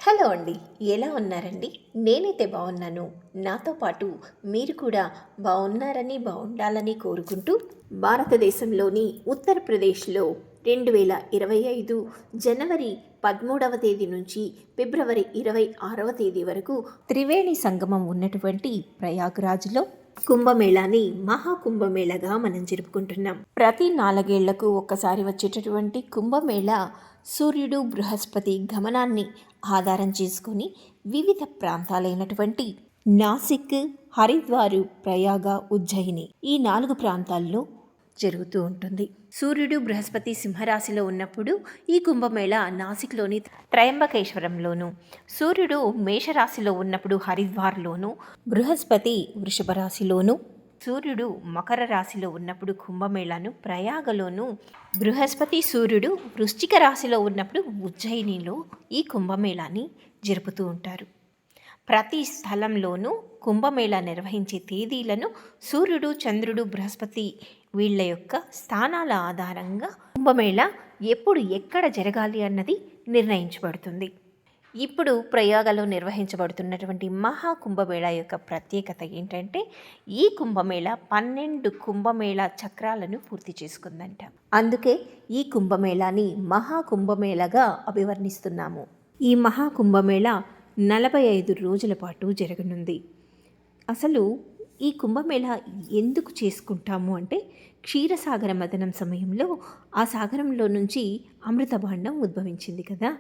Hello అండి. ఎలా ఉన్నారండి? నేనైతే బాగున్నాను. నాతో పాటు మీరు కూడా బాగున్నారని, బాగుండాలని కోరుకుంటూ భారతదేశంలోని ఉత్తరప్రదేశ్లో 2025 జనవరి 13వ తేదీ నుంచి ఫిబ్రవరి 26వ తేదీ వరకు త్రివేణి సంగమం ఉన్నటువంటి ప్రయాగ్రాజ్లో కుంభమేళాని మహాకుంభమేళగా మనం జరుపుకుంటున్నాం. ప్రతి 4 ఏళ్లకు ఒక్కసారి వచ్చేటటువంటి కుంభమేళ సూర్యుడు బృహస్పతి గమనాన్ని ఆధారం చేసుకొని వివిధ ప్రాంతాలైనటువంటి నాసిక్, హరిద్వారు, ప్రయాగ, ఉజ్జయిని ఈ 4 ప్రాంతాల్లో జరుగుతూ ఉంటుంది. సూర్యుడు బృహస్పతి సింహరాశిలో ఉన్నప్పుడు ఈ కుంభమేళ నాసిక్లోని త్రయంబకేశ్వరంలోను, సూర్యుడు మేషరాశిలో ఉన్నప్పుడు హరిద్వార్లోను, బృహస్పతి వృషభ రాశిలోను, సూర్యుడు మకర రాశిలో ఉన్నప్పుడు కుంభమేళాను ప్రయాగలోను, బృహస్పతి సూర్యుడు వృశ్చిక రాశిలో ఉన్నప్పుడు ఉజ్జయినిలో ఈ కుంభమేళాని జరుపుతూ ఉంటారు. ప్రతి స్థలంలోనూ కుంభమేళా నిర్వహించే తేదీలను సూర్యుడు, చంద్రుడు, బృహస్పతి వీళ్ళ యొక్క స్థానాల ఆధారంగా కుంభమేళా ఎప్పుడు ఎక్కడ జరగాలి అన్నది నిర్ణయించబడుతుంది. ఇప్పుడు ప్రయాగలో నిర్వహించబడుతున్నటువంటి మహాకుంభమేళా యొక్క ప్రత్యేకత ఏంటంటే ఈ కుంభమేళా 12 కుంభమేళా చక్రాలను పూర్తి చేసుకుందంట. అందుకే ఈ కుంభమేళాని మహాకుంభమేళాగా అభివర్ణిస్తున్నాము. ఈ మహాకుంభమేళా 45 రోజుల పాటు జరగనుంది. అసలు ఈ కుంభమేళా ఎందుకు చేసుకుంటాము అంటే క్షీరసాగర మథనం సమయంలో ఆ సాగరంలో నుంచి అమృత భాండం ఉద్భవించింది కదా.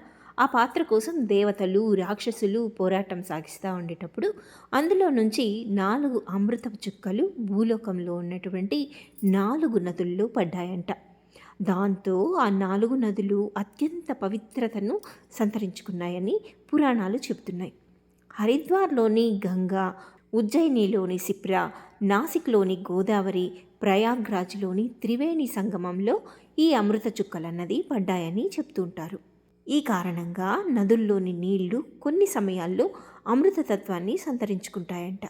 ఆ పాత్ర కోసం దేవతలు, రాక్షసులు పోరాటం సాగిస్తూ ఉండేటప్పుడు అందులో నుంచి 4 అమృతపు చుక్కలు భూలోకంలో ఉన్నటువంటి 4 నదుల్లో పడ్డాయంట. దాంతో ఆ 4 నదులు అత్యంత పవిత్రతను సంతరించుకున్నాయని పురాణాలు చెబుతున్నాయి. హరిద్వార్లోని గంగా, ఉజ్జయినిలోని సిప్రా, నాసిక్లోని గోదావరి, ప్రయాగ్రాజ్లోని త్రివేణి సంగమంలో ఈ అమృత చుక్కలన్నది పడ్డాయని చెప్తుంటారు. ఈ కారణంగా నదుల్లోని నీళ్లు కొన్ని సమయాల్లో అమృతతత్వాన్ని సంతరించుకుంటాయంట.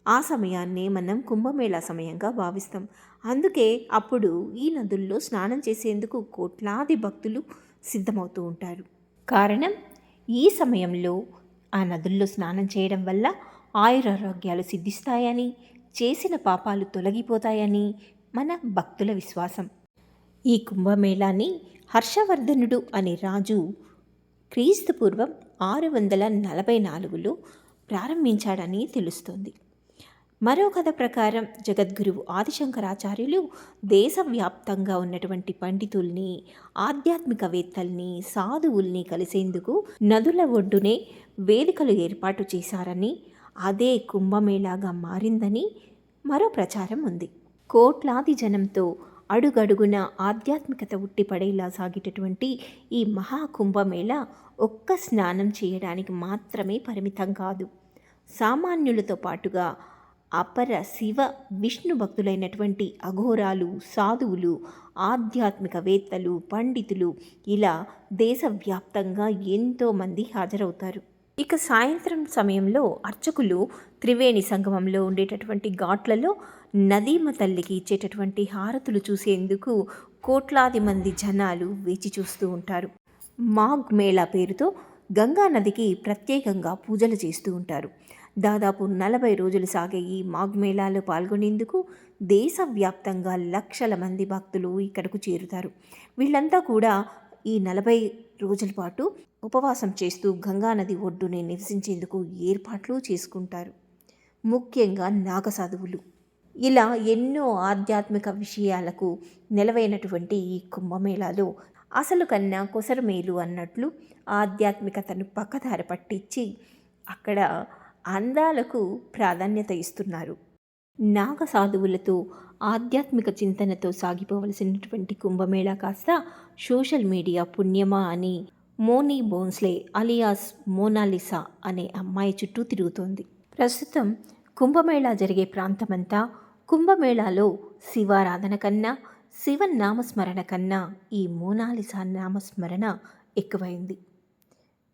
ఆ సమయాన్నే మనం కుంభమేళా సమయంగా భావిస్తాం. అందుకే అప్పుడు ఈ నదుల్లో స్నానం చేసేందుకు కోట్లాది భక్తులు సిద్ధమవుతూ ఉంటారు. కారణం, ఈ సమయంలో ఆ నదుల్లో స్నానం చేయడం వల్ల ఆయురారోగ్యాలు సిద్ధిస్తాయని, చేసిన పాపాలు తొలగిపోతాయని మన భక్తుల విశ్వాసం. ఈ కుంభమేళాని హర్షవర్ధనుడు అనే రాజు క్రీస్తుపూర్వం 644లో ప్రారంభించాడని తెలుస్తోంది. మరో కథ ప్రకారం జగద్గురువు ఆదిశంకరాచార్యులు దేశవ్యాప్తంగా ఉన్నటువంటి పండితుల్ని, ఆధ్యాత్మికవేత్తల్ని, సాధువుల్ని కలిసేందుకు నదుల ఒడ్డునే వేదికలు ఏర్పాటు చేశారని, అదే కుంభమేళాగా మారిందని మరో ప్రచారం ఉంది. కోట్లాది జనంతో అడుగడుగున ఆధ్యాత్మికత ఉట్టిపడేలా సాగేటటువంటి ఈ మహాకుంభమేళా ఒక్క స్నానం చేయడానికి మాత్రమే పరిమితం కాదు. సామాన్యులతో పాటుగా అపర శివ విష్ణు భక్తులైనటువంటి అఘోరాలు, సాధువులు, ఆధ్యాత్మికవేత్తలు, పండితులు ఇలా దేశవ్యాప్తంగా ఎంతోమంది హాజరవుతారు. ఇక సాయంత్రం సమయంలో అర్చకులు త్రివేణి సంగమంలో ఉండేటటువంటి ఘాట్లలో నదీమ తల్లికి ఇచ్చేటటువంటి హారతులు చూసేందుకు కోట్లాది మంది జనాలు వేచి చూస్తూ ఉంటారు. మాఘ్ మేళా పేరుతో గంగా నదికి ప్రత్యేకంగా పూజలు చేస్తూ ఉంటారు. దాదాపు 40 రోజులు సాగే ఈ మాఘ్ మేళాలో పాల్గొనేందుకు దేశవ్యాప్తంగా లక్షల మంది భక్తులు ఇక్కడకు చేరుతారు. వీళ్ళంతా కూడా ఈ 40 రోజుల పాటు ఉపవాసం చేస్తూ గంగానది ఒడ్డునే నివసించేందుకు ఏర్పాట్లు చేసుకుంటారు. ముఖ్యంగా నాగసాధువులు. ఇలా ఎన్నో ఆధ్యాత్మిక విషయాలకు నెలవైనటువంటి ఈ కుంభమేళాలో అసలు కన్నా కొసరు మేలు అన్నట్లు ఆధ్యాత్మికతను పక్కదారి పట్టించి అక్కడ అందాలకు ప్రాధాన్యత ఇస్తున్నారు. నాగసాధువులతో ఆధ్యాత్మిక చింతనతో సాగిపోవలసినటువంటి కుంభమేళా కాస్త సోషల్ మీడియా పుణ్యమా అని మోనీ బోన్స్లే అలియాస్ మోనాలిసా అనే అమ్మాయి చుట్టూ తిరుగుతోంది. ప్రస్తుతం కుంభమేళా జరిగే ప్రాంతమంతా కుంభమేళాలో శివారాధన కన్నా, శివనామస్మరణ కన్నా ఈ మోనాలిసా నామస్మరణ ఎక్కువైంది.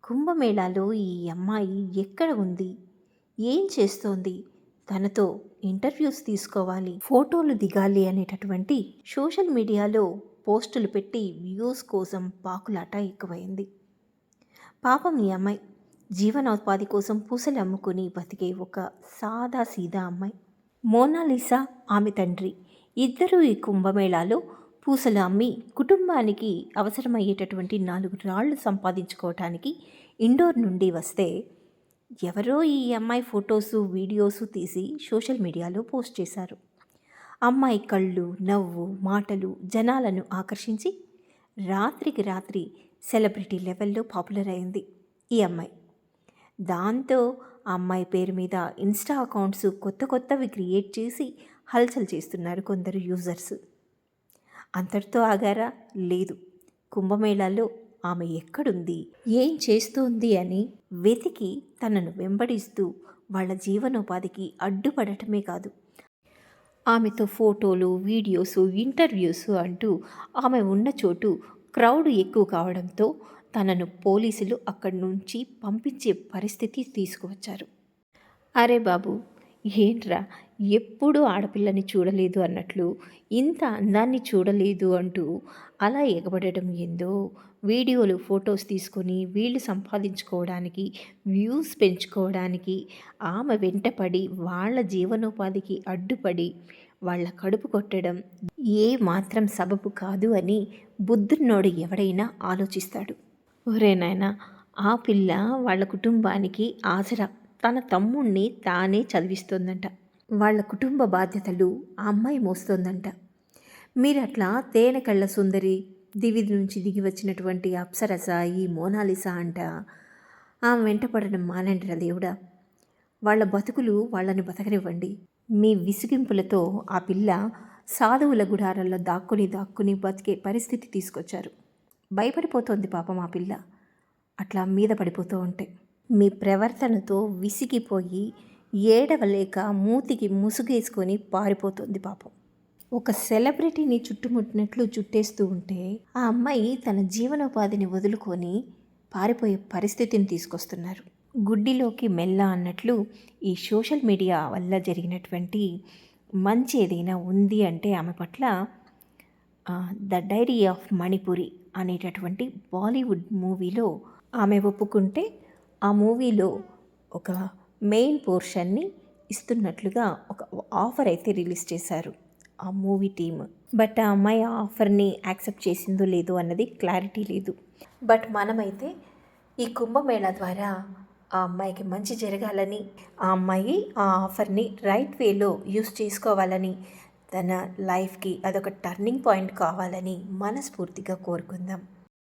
కుంభమేళాలో ఈ అమ్మాయి ఎక్కడ ఉంది, ఏం చేస్తోంది, తనతో ఇంటర్వ్యూస్ తీసుకోవాలి, ఫోటోలు దిగాలి అనేటటువంటి సోషల్ మీడియాలో పోస్టులు పెట్టి వ్యూస్ కోసం పాకులాట ఎక్కువైంది. పాపం ఈ అమ్మాయి జీవనోపాధి కోసం పూసలు అమ్ముకుని బతికే ఒక సాదా సీదా అమ్మాయి. మోనాలిసా ఆమె తండ్రి ఇద్దరూ ఈ కుంభమేళాలో పూసలు అమ్మి కుటుంబానికి అవసరమయ్యేటటువంటి 4 రాళ్ళు సంపాదించుకోవటానికి ఇండోర్ నుండి వస్తే ఎవరో ఈ అమ్మాయి ఫొటోసు వీడియోసు తీసి సోషల్ మీడియాలో పోస్ట్ చేశారు. అమ్మాయి కళ్ళు, నవ్వు, మాటలు జనాలను ఆకర్షించి రాత్రికి రాత్రి సెలబ్రిటీ లెవెల్లో పాపులర్ అయింది ఈ అమ్మాయి. దాంతో ఆ అమ్మాయి పేరు మీద ఇన్స్టా అకౌంట్స్ కొత్తవి క్రియేట్ చేసి హల్చల్ చేస్తున్నారు కొందరు యూజర్స్. అంతటితో ఆగారా? లేదు. కుంభమేళాలో ఆమె ఎక్కడుంది, ఏం చేస్తోంది అని వెతికి తనను వెంబడిస్తూ వాళ్ళ జీవనోపాధికి అడ్డుపడటమే కాదు, ఆమెతో ఫోటోలు, వీడియోసు, ఇంటర్వ్యూస్ అంటూ ఆమె ఉన్న చోటు క్రౌడ్ ఎక్కువ కావడంతో తనను పోలీసులు అక్కడి నుంచి పంపించే పరిస్థితి తీసుకువచ్చారు. అరే బాబు, ఏంట్రా ఎప్పుడూ ఆడపిల్లని చూడలేదు అన్నట్లు ఇంత అందాన్ని చూడలేదు అంటూ అలా ఎగబడటం ఏందో. వీడియోలు, ఫొటోస్ తీసుకొని వీళ్ళు సంపాదించుకోవడానికి, వ్యూస్ పెంచుకోవడానికి ఆమె వెంటపడి వాళ్ళ జీవనోపాధికి అడ్డుపడి వాళ్ళ కడుపు కొట్టడం ఏ మాత్రం సబబు కాదు అని బుద్ధున్నోడు ఎవడైనా ఆలోచిస్తాడు. ఒరే నాయనా, ఆ పిల్ల వాళ్ళ కుటుంబానికి ఆసరా, తన తమ్ముణ్ణి తానే చదివిస్తోందంట. వాళ్ళ కుటుంబ బాధ్యతలు ఆ అమ్మాయి మోస్తోందంట. మీరు అట్లా తేనె కళ్ళ సుందరి, దివి నుంచి దిగి వచ్చినటువంటి అప్సరస ఈ మోనాలిసా అంట ఆమె వెంటపడడం మానంటరా దేవుడా. వాళ్ళ బతుకులు వాళ్ళని బతకనివ్వండి. మీ విసిగింపులతో ఆ పిల్ల సాధువుల గుడారాల్లో దాక్కుని బతికే పరిస్థితి తీసుకొచ్చారు. భయపడిపోతోంది పాపం ఆ పిల్ల అట్లా మీద పడిపోతూ ఉంటే. మీ ప్రవర్తనతో విసిగిపోయి ఏడవలేక మూతికి ముసుగేసుకొని పారిపోతుంది పాపం. ఒక సెలబ్రిటీని చుట్టుముట్టినట్లు చుట్టేస్తూ ఉంటే ఆ అమ్మాయి తన జీవనోపాధిని వదులుకొని పారిపోయే పరిస్థితిని తీసుకొస్తున్నారు. గుడ్డిలోకి మెల్ల అన్నట్లు ఈ సోషల్ మీడియా వల్ల జరిగినటువంటి మంచి ఏదైనా ఉంది అంటే ఆమె పట్ల ద డైరీ ఆఫ్ మణిపురి అనేటటువంటి బాలీవుడ్ మూవీలో ఆమె ఒప్పుకుంటే ఆ మూవీలో ఒక మెయిన్ పోర్షన్ని ఇస్తున్నట్లుగా ఒక ఆఫర్ అయితే రిలీజ్ చేశారు ఆ మూవీ టీమ్. బట్ ఆ అమ్మాయి ఆ ఆఫర్ని యాక్సెప్ట్ చేసిందో లేదో అన్నది క్లారిటీ లేదు. బట్ మనమైతే ఈ కుంభమేళా ద్వారా ఆ అమ్మాయికి మంచి జరగాలని, ఆ అమ్మాయి ఆ ఆఫర్ని రైట్ వేలో యూస్ చేసుకోవాలని, తన లైఫ్కి అదొక టర్నింగ్ పాయింట్ కావాలని మనస్ఫూర్తిగా కోరుకుందాం.